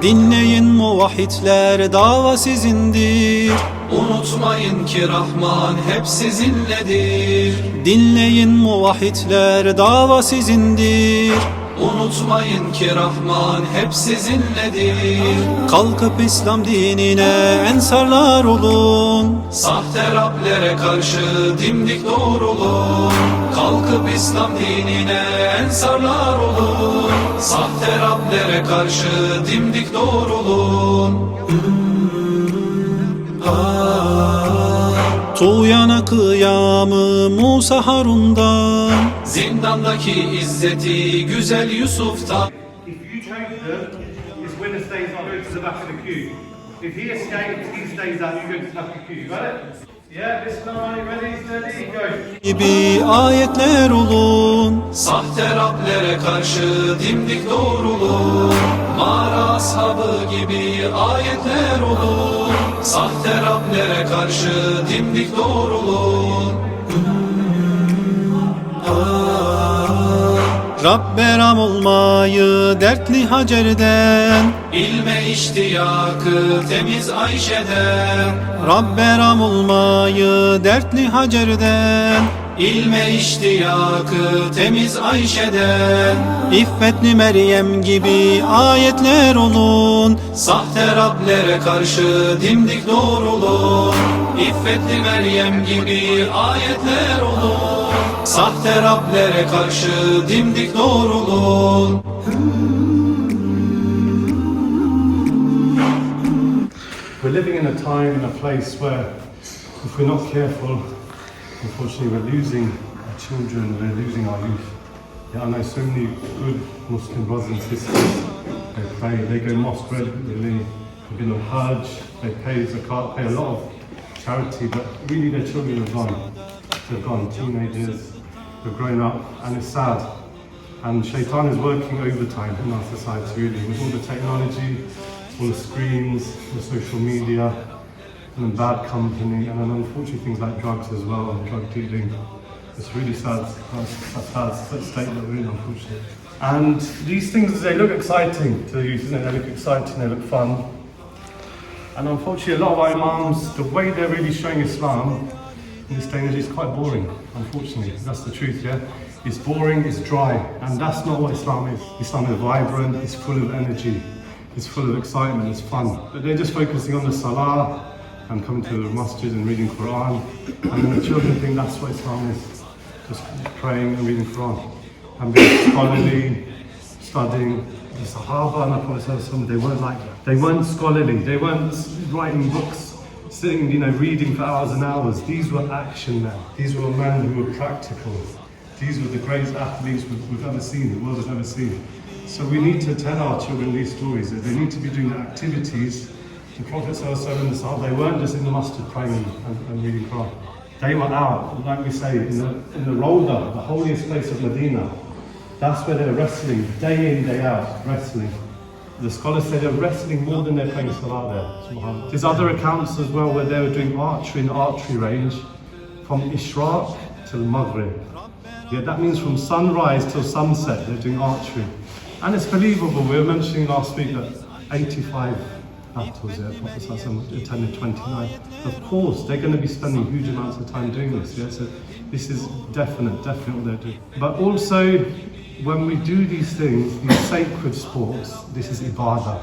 Dinleyin muvahhidler, dava sizindir. Unutmayın ki Rahman hep sizinledir. Dinleyin muvahhidler, dava sizindir. Unutmayın ki Rahman hep sizinledir. Kalkıp İslam dinine ensarlar olun. Sahte Rablere karşı dimdik doğrulun. Kalkıp İslam dinine ensarlar olun. Sahte Rablere karşı dimdik doğrulun. Tuğyana kıyamı Musa Harun'dan, Zindandaki izzeti güzel Yusuf'tan. If you change them, this winner stays on, go to the back of the queue. If he escapes, he stays out, you go to the back of the queue. You got it? Yeah, Bismillah, ready, steady, go. gibi ayetler olun. Sahte Rablere karşı dimdik doğrulun. Mağara ashabı gibi ayetler olun. Sahte Rablere karşı dimdik doğrulun. Rabbe ram olmayı dertli Hacer'den, İlme iştiyakı temiz Ayşe'den. Rabbe ram olmayı dertli Hacer'den, İlme iştiyakı temiz Ayşe'den. İffetli Meryem gibi ayetler olun. Sahte Rablere karşı dimdik doğrulun. İffetli Meryem gibi ayetler olun. Sahte Rablere karşı dimdik doğrulun. We're living in a time and a place where if we're not careful, unfortunately we're losing our children, we're losing our youth. Yeah, I know so many good Muslim brothers and sisters, they pray, they go mosque regularly, they've been on Hajj, they pay zakat, pay a lot of charity, but really their children are gone. They've gone, teenagers, they've grown up, and it's sad. And Shaitan is working overtime in our society really, with all the technology, all the screens, the social media, and then bad company, and then unfortunately things like drugs as well, and drug dealing. It's really sad, that's the state that we're in, unfortunately. And these things, they look exciting to the youth, isn't it? They look exciting, they look fun. And unfortunately a lot of our imams, the way they're really showing Islam in this day and age is quite boring, unfortunately. That's the truth, yeah? It's boring, it's dry, and that's not what Islam is. Islam is vibrant, it's full of energy, it's full of excitement, it's fun. But they're just focusing on the salah and coming to the masjid and reading Quran, and then the children think that's what Islam is. Just praying and reading Quran. And being scholarly, studying. The Sahaba and the Prophet, they weren't like that. They weren't scholarly, they weren't writing books, sitting, reading for hours and hours. These were action men. These were men who were practical. These were the greatest athletes we've ever seen, the world has ever seen. So we need to tell our children these stories. They need to be doing the activities. The Prophet and the Sahaba, they weren't just in the masjid praying and reading Quran. They were out, like we say, in the Rawda, the holiest place of Medina. That's where they're wrestling, day in, day out, wrestling. The scholars say they're wrestling more than they're playing salah there. SubhanAllah. There's other accounts as well where they were doing archery in the archery range from Ishraq till Maghrib. Yeah, that means from sunrise till sunset they're doing archery. And it's believable, we were mentioning last week that 85 battles there, Prophet attended 29. Of course, they're going to be spending huge amounts of time doing this, yeah? So this is definitely what they're doing. But also, when we do these things, these sacred sports, this is ibadah.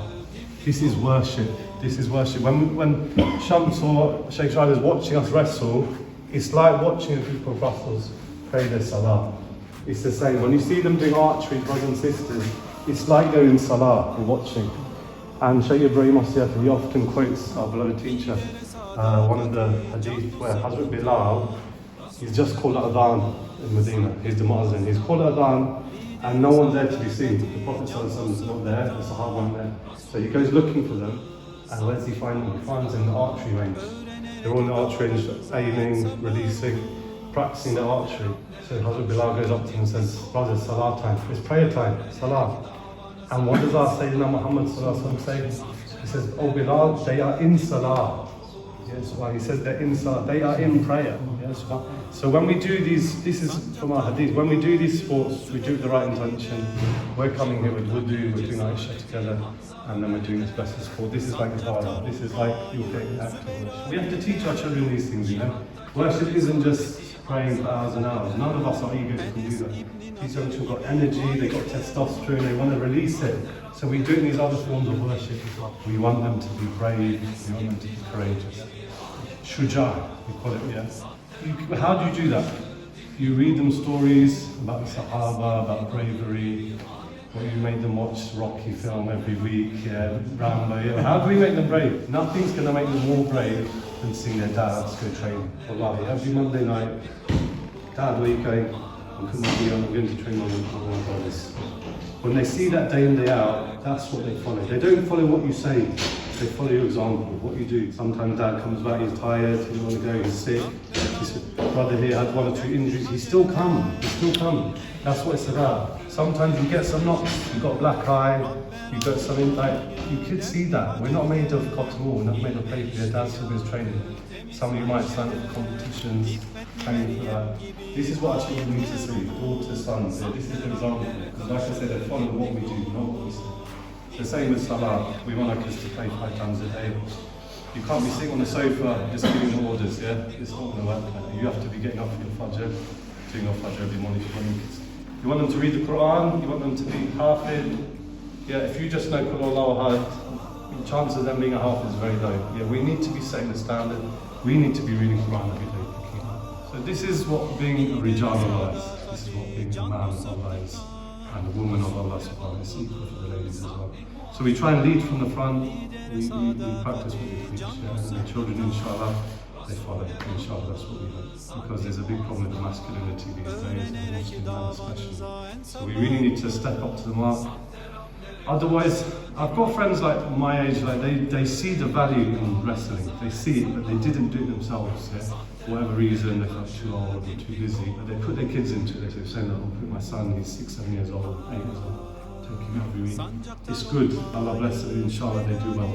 This is worship. This is worship. When Shams or Sheikh Shahid is watching us wrestle, it's like watching a group of Brussels pray their salah. It's the same. When you see them doing archery, brothers and sisters, it's like they're in salah, you're watching. And Shaykh Ibrahim Asyafi, he often quotes our beloved teacher, one of the hadith where Hazrat Bilal, he's just called adhan in Medina, he's the muazzin, he's called adhan and no one's there to be seen. The Prophet is not there, the Sahaba aren't there. So he goes looking for them, and where does he find them? He finds them in the archery range. They're all in the archery range, aiming, releasing. practicing the archery. So Hazrat Bilal goes up to him and says, brother, salah time, it's prayer time, salah. And what does our Sayyidina Muhammad say? He says, oh Bilal, they are in salah. Yes, well, he says they're in salah, they are in prayer. Yes, well. So when we do these, this is from our hadith, when we do these sports, we do it with the right intention. We're coming here with wudu, we're doing Aisha together, and then we're doing this best of sport. This is like ibadah, this is like you're getting active worship. We have to teach our children these things, you know. Worship isn't just praying for hours and hours. None of us are eager to do that. These young children got energy, they've got testosterone, they want to release it. So we do it in these other forms of worship as well. We want them to be brave, we want them to be courageous. Shuja, we call it, yes. How do you do that? You read them stories about the Sahaba, about bravery, or you make them watch Rocky film every week, yeah, Rambo, yeah. How do we make them brave? Nothing's going to make them more brave than seeing their dads go training. Wallahi, every Monday night, Dad, where are you going? I'm going to train on my brothers. When they see that day in, day out, that's what they follow. They don't follow what you say, they follow your example, what you do. Sometimes Dad comes back, he's tired, he doesn't want to go, he's sick. His brother here had 1 or 2 injuries, he's still come. That's what it's about. Sometimes you get some knocks, you've got a black eye, you've got something like, you kids see that. We're not made of cotton wool, we're not made of paper, your dad still is training. Some of you might sign up for competitions, training for that. This is what our children need to see, daughters, sons. So this is the example. Because like I said, they follow what we do, not what we say. The same with salah. We want our kids to pray 5 times a day. You can't be sitting on the sofa just giving orders, yeah? It's not going to work like that. You have to be getting up for your fajr, doing your fajr every morning for your kids. You want them to read the Quran, you want them to be hafid. Yeah, if you just know Qul Allahu Ahad, the chances of them being a hafid is very low. Yeah, we need to be setting the standard. We need to be reading Quran every day. So this is what being a Rijal of Allah is. This is what being a man of Allah is. And a woman of Allah subhanahu is equal for the ladies as well. So we try and lead from the front. We practice what we preach. Yeah? And the children, inshallah, they follow. Inshallah, that's what we want. Because there's a big problem with masculinity these days, and Muslim men especially. So we really need to step up to the mark. Otherwise, I've got friends like my age, like they see the value in wrestling. They see it, but they didn't do it themselves. Yeah? For whatever reason, they felt too old or too busy. But they put their kids into it. They're saying that I'll put my son, he's 6, 7 years old, 8 years old, take him every week. It's good. Allah bless it. Inshallah, they do well.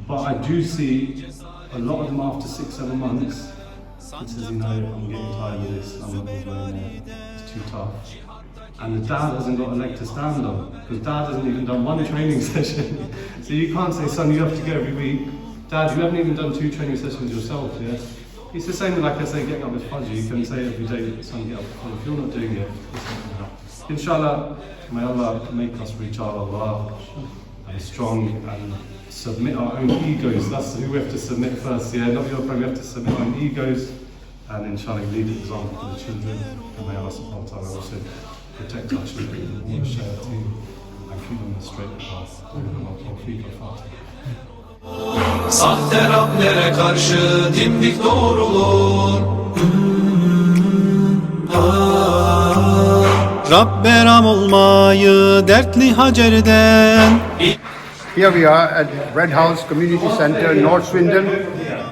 But I do see a lot of them after 6, 7 months. It says, you know, I'm getting tired of this. I'm not going there. It's too tough. And the dad hasn't got a leg to stand on, because dad hasn't even done 1 training session. So you can't say, son, you have to go every week. Dad, you haven't even done 2 training sessions yourself, yeah? It's the same like I say, getting up with fajr. You can say every day, son, get up with fajr. If you're not doing it, it's not going to happen. Inshallah, may Allah make us reach our Allah and strong and submit our own egos. That's who we have to submit first, yeah? Not your friend, we have to submit our own egos. And inshallah, lead an example for the children. And may Allah subhanahu wa ta'ala also protect our children and all share team and keep them on the straight path. Sahte Rablere karşı dimdik doğrulur. Rab beram olmayı dertli Hacer'den. Here we are at Redhouse Community Centre, North Swindon.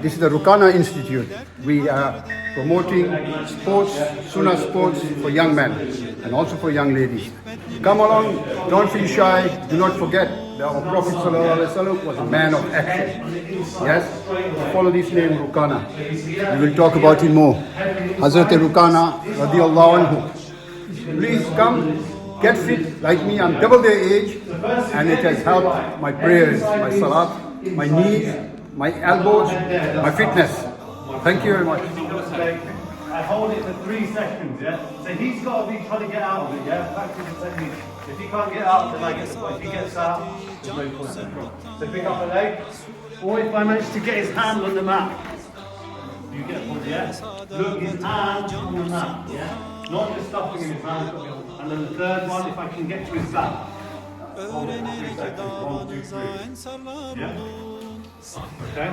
This is the Rukana Institute. We are promoting sports, sunnah sports for young men and also for young ladies. Come along, don't feel shy, do not forget that our Prophet ﷺ was a man of action. Yes? Follow this name, Rukana. We will talk about him more. Hazrat Rukana, radiallahu anhu. Please come, get fit like me. I'm double their age, and it has helped my prayers, my salat, my knees, my elbows, my fitness. Thank you very much. I hold it for 3 seconds, yeah? So he's got to be trying to get out of it, yeah? Practice the technique. If he can't get out, then I get the point. If he gets out, there's no point. So pick up a leg, or if I manage to get his hand on the mat. You get the point, yeah? Look, his hand on the mat, yeah? Not just stuffing in his hand. And then the third one, if I can get to his back. Hold it for 3 seconds. 1, 2, 3. Yeah? Okay.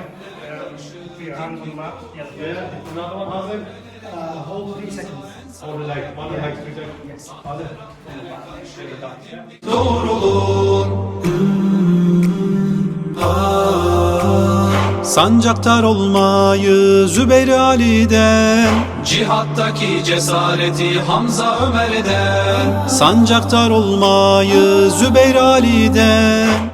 Put your hands on the mat. Yes. Yeah. Another one, how's it? Hold 3 seconds. Hold the leg. One leg, 3 seconds. Yes. Other. Doğrulur. Sancaktar olmayı Zübeyir Ali'den, Cihattaki cesareti Hamza Ömer'den, sancaktar olmayı Zübeyir Ali'den,